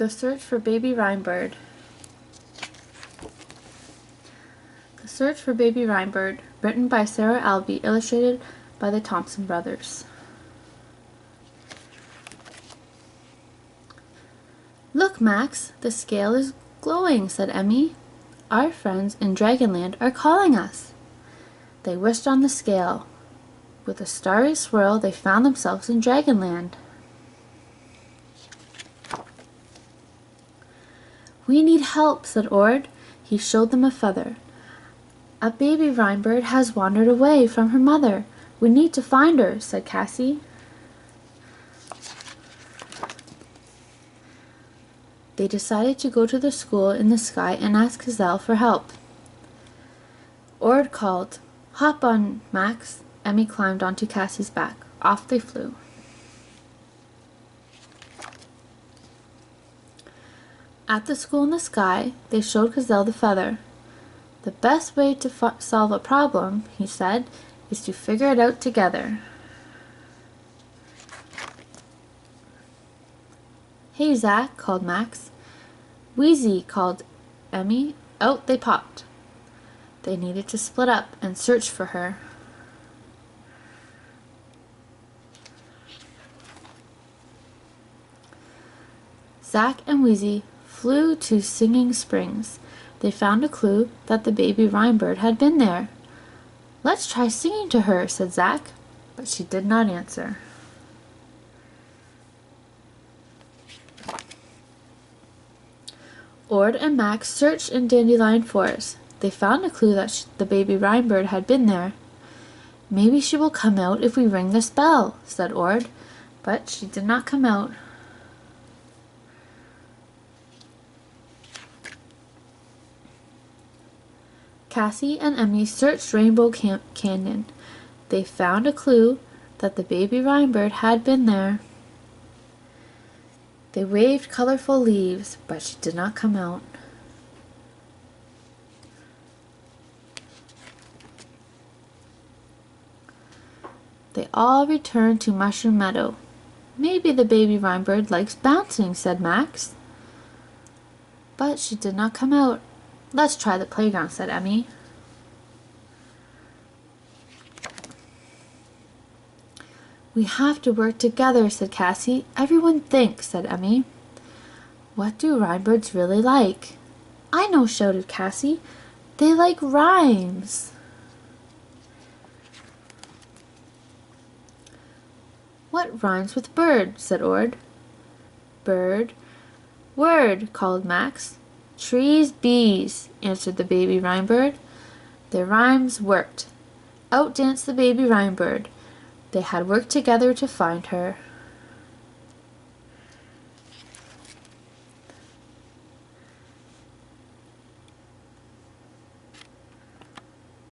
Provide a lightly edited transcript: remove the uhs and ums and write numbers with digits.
The Search for Baby Rhymebird. The Search for Baby Rhymebird, written by Sarah Albee, illustrated by the Thompson Brothers. "Look, Max, the scale is glowing," said Emmy. "Our friends in Dragonland are calling us." They wished on the scale. With a starry swirl, they found themselves in Dragonland. "We need help," said Ord. He showed them a feather. "A baby rhymebird has wandered away from her mother. We need to find her," said Cassie. They decided to go to the school in the sky and ask Gazelle for help. Ord called, "Hop on, Max." Emmy climbed onto Cassie's back. Off they flew. At the school in the sky, they showed Gazelle the feather. "The best way to solve a problem," he said, "is to figure it out together." "Hey, Zach," called Max. "Wheezy," called Emmy. Out they popped. They needed to split up and search for her. Zach and Wheezy flew to Singing Springs. They found a clue that the baby rhymebird had been there. "Let's try singing to her," said Zach, but she did not answer. Ord and Max searched in Dandelion Forest. They found a clue that the baby rhymebird had been there. "Maybe she will come out if we ring this bell," said Ord, but she did not come out. Cassie and Emmy searched Rainbow Canyon. They found a clue that the baby rhymebird had been there. They waved colorful leaves, but she did not come out. They all returned to Mushroom Meadow. "Maybe the baby rhymebird likes bouncing," said Max. But she did not come out. "Let's try the playground," said Emmy. "We have to work together," said Cassie. "Everyone think," said Emmy. "What do rhymebirds really like?" "I know," shouted Cassie. "They like rhymes." "What rhymes with bird?" said Ord. "Bird." "Word," called Max. "Trees, bees," answered the baby rhymebird. Their rhymes worked. Out danced the baby rhymebird. They had worked together to find her.